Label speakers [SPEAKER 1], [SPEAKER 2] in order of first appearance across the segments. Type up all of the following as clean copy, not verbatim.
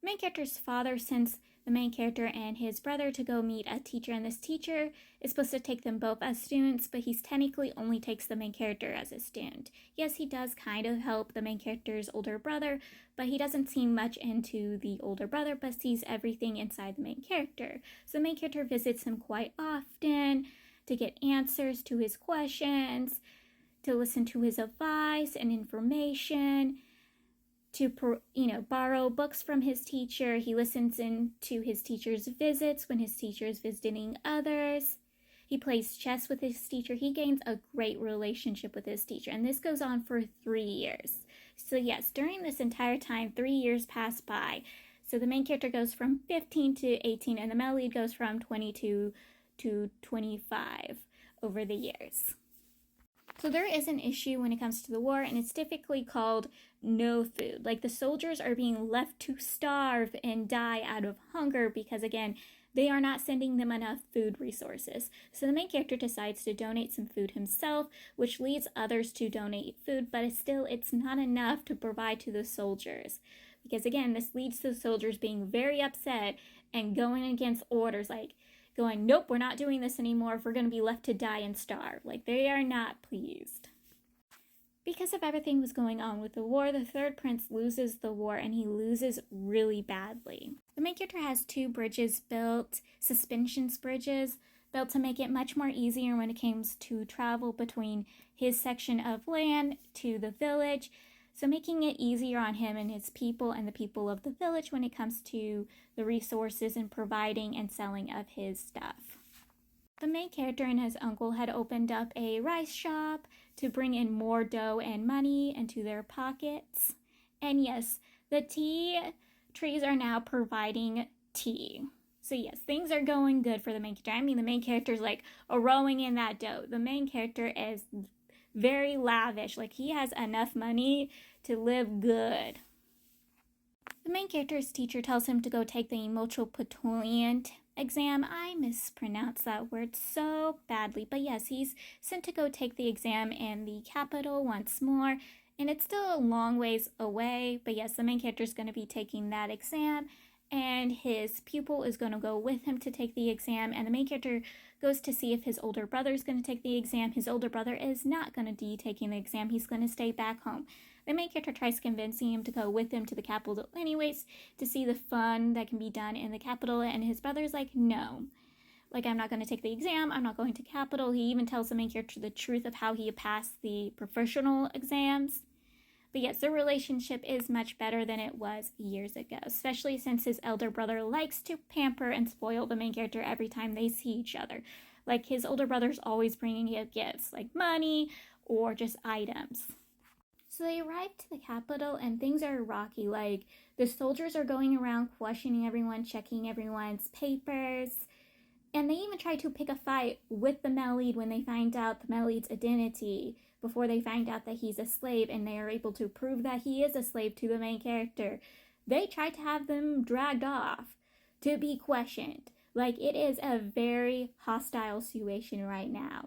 [SPEAKER 1] The main character's father sends the main character and his brother to go meet a teacher, and this teacher is supposed to take them both as students, but he technically only takes the main character as a student. Yes, he does kind of help the main character's older brother, but he doesn't seem much into the older brother, but sees everything inside the main character. So the main character visits him quite often to get answers to his questions, to listen to his advice and information, to borrow books from his teacher. He listens in to his teacher's visits when his teacher is visiting others. He plays chess with his teacher. He gains a great relationship with his teacher, and this goes on for 3 years. So yes, during this entire time, 3 years pass by. So the main character goes from 15 to 18, and the male lead goes from 22 to 25 over the years. So there is an issue when it comes to the war, and it's typically called no food. Like, the soldiers are being left to starve and die out of hunger because, again, they are not sending them enough food resources. So the main character decides to donate some food himself, which leads others to donate food, but it's not enough to provide to the soldiers. Because, again, this leads to the soldiers being very upset and going against orders, like going, nope, we're not doing this anymore if we're going to be left to die and starve. Like, they are not pleased. Because of everything was going on with the war, the third prince loses the war, and he loses really badly. The main character has 2 bridges built, suspensions bridges, built to make it much more easier when it comes to travel between his section of land to the village. So making it easier on him and his people and the people of the village when it comes to the resources and providing and selling of his stuff. The main character and his uncle had opened up a rice shop to bring in more dough and money into their pockets. And yes, the tea trees are now providing tea. So yes, things are going good for the main character. I mean, the main character is like rowing in that dough. The main character is very lavish. Like, he has enough money to live good. The main character's teacher tells him to go take the turbulent exam. I mispronounced that word so badly, but yes, he's sent to go take the exam in the capital once more, and it's still a long ways away, but yes, the main character is going to be taking that exam, and his pupil is going to go with him to take the exam, and the main character goes to see if his older brother is going to take the exam. His older brother is not going to be taking the exam. He's going to stay back home. The main character tries convincing him to go with him to the capital anyways to see the fun that can be done in the capital, and his brother's like, no. Like, I'm not going to take the exam. I'm not going to capital. He even tells the main character the truth of how he passed the professional exams. But yes, their relationship is much better than it was years ago, especially since his elder brother likes to pamper and spoil the main character every time they see each other. Like, his older brother's always bringing him gifts, like money or just items. So they arrive to the capital, and things are rocky. Like, the soldiers are going around questioning everyone, checking everyone's papers, and they even try to pick a fight with the male lead when they find out the male lead's identity, before they find out that he's a slave, and they are able to prove that he is a slave to the main character. They try to have them dragged off to be questioned. Like, it is a very hostile situation right now.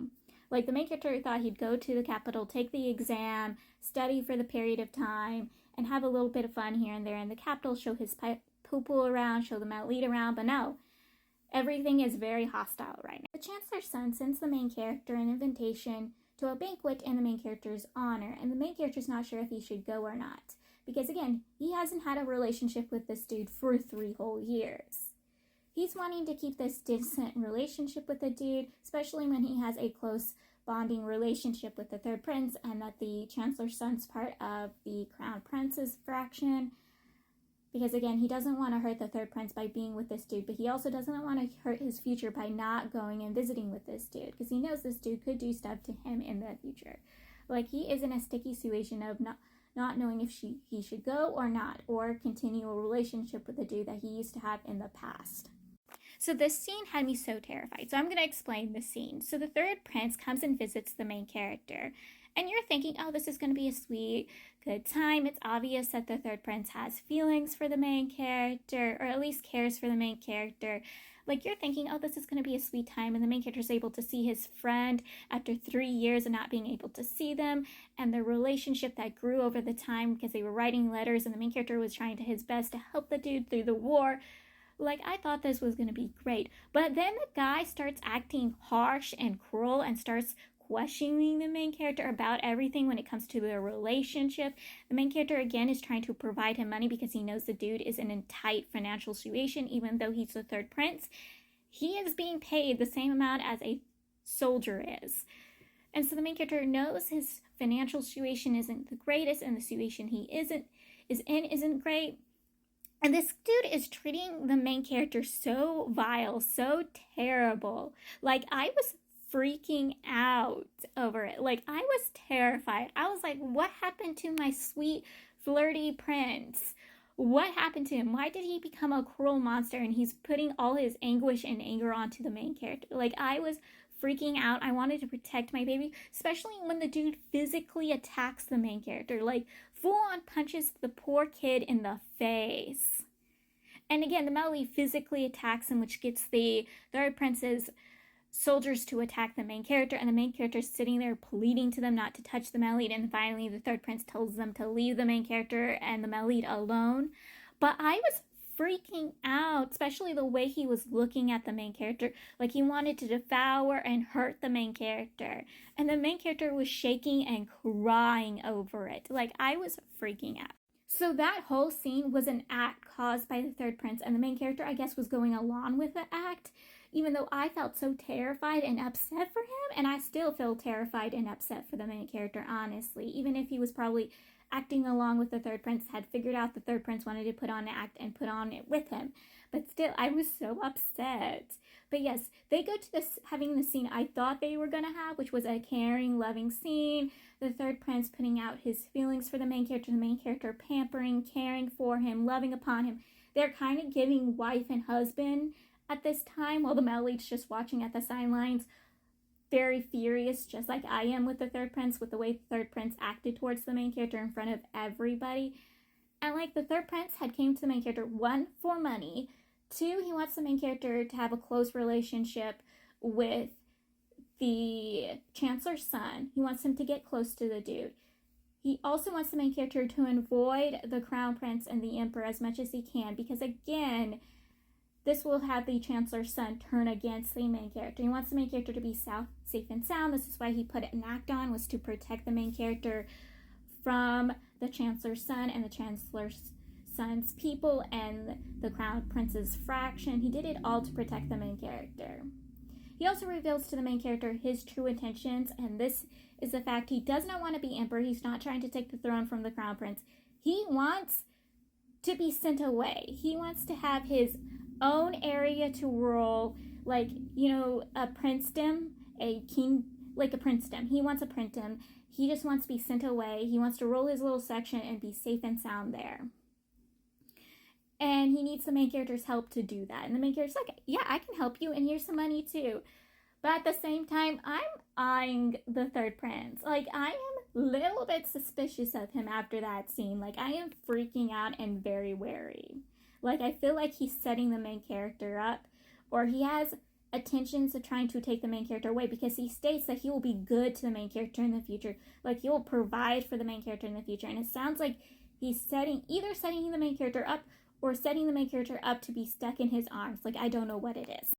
[SPEAKER 1] Like, the main character thought he'd go to the capital, take the exam, study for the period of time, and have a little bit of fun here and there in the capital, show his pupil around, show the male lead around, but no. Everything is very hostile right now. The Chancellor's son sends the main character an invitation to a banquet in the main character's honor, and the main character's not sure if he should go or not. Because, again, he hasn't had a relationship with this dude for 3 whole years. He's wanting to keep this distant relationship with the dude, especially when he has a close bonding relationship with the third prince, and that the Chancellor's son's part of the Crown Prince's faction. Because, again, he doesn't want to hurt the third prince by being with this dude, but he also doesn't want to hurt his future by not going and visiting with this dude, because he knows this dude could do stuff to him in the future. Like, he is in a sticky situation of not knowing if he should go or not, or continue a relationship with the dude that he used to have in the past. So this scene had me so terrified. So I'm going to explain the scene. So the third prince comes and visits the main character, And you're thinking, oh, this is going to be a sweet, good time. It's obvious that the third prince has feelings for the main character, or at least cares for the main character. Like, you're thinking, oh, this is going to be a sweet time, and the main character is able to see his friend after 3 years of not being able to see them, and the relationship that grew over the time because they were writing letters, and the main character was trying to his best to help the dude through the war. Like, I thought this was going to be great. But then the guy starts acting harsh and cruel and starts questioning the main character about everything when it comes to their relationship. The main character, again, is trying to provide him money because he knows the dude is in a tight financial situation, even though he's the third prince. He is being paid the same amount as a soldier is. And so the main character knows his financial situation isn't the greatest, and the situation he is in isn't great. And this dude is treating the main character so vile, so terrible. Like, I was freaking out over it. Like, I was terrified. I was like, what happened to my sweet, flirty prince? What happened to him? Why did he become a cruel monster? And he's putting all his anguish and anger onto the main character. Like, I was freaking out. I wanted to protect my baby, especially when the dude physically attacks the main character. Like, full on punches the poor kid in the face. And again, the Melody physically attacks him, which gets the third prince's soldiers to attack the main character, and the main character is sitting there pleading to them not to touch the Melody, and finally the third prince tells them to leave the main character and the Melody alone. But I was freaking out, especially the way he was looking at the main character, like he wanted to devour and hurt the main character, and the main character was shaking and crying over it. Like, I was freaking out. So that whole scene was an act caused by the third prince, and the main character, I guess, was going along with the act, even though I felt so terrified and upset for him, and I still feel terrified and upset for the main character, honestly, even if he was probably acting along with the third prince, had figured out the third prince wanted to put on an act and put on it with him. But still, I was so upset. But yes, they go to this, having the scene I thought they were going to have, which was a caring, loving scene. The third prince putting out his feelings for the main character pampering, caring for him, loving upon him. They're kind of giving wife and husband at this time, while the Melody's just watching at the sidelines, very furious, just like I am with the third prince, with the way the third prince acted towards the main character in front of everybody. And like, the third prince had came to the main character, 1, for money, 2, he wants the main character to have a close relationship with the chancellor's son. He wants him to get close to the dude. He also wants the main character to avoid the crown prince and the emperor as much as he can, because again, this will have the chancellor's son turn against the main character. He wants the main character to be safe and sound. This is why he put an act on, was to protect the main character from the chancellor's son and the chancellor's son's people and the crown prince's fraction. He did it all to protect the main character. He also reveals to the main character his true intentions, and this is the fact he does not want to be emperor. He's not trying to take the throne from the crown prince. He wants to be sent away. He wants to have his own area to rule, like, you know, a princedom, a king, like a princedom. He wants a princedom. He just wants to be sent away. He wants to rule his little section and be safe and sound there. And he needs the main character's help to do that. And the main character's like, yeah, I can help you, and here's some money too. But at the same time, I'm eyeing the third prince. Like, I am a little bit suspicious of him after that scene. Like, I am freaking out and very wary. Like, I feel like he's setting the main character up, or he has intentions of trying to take the main character away, because he states that he will be good to the main character in the future. Like, he will provide for the main character in the future. And it sounds like he's either setting the main character up or setting the main character up to be stuck in his arms. Like, I don't know what it is.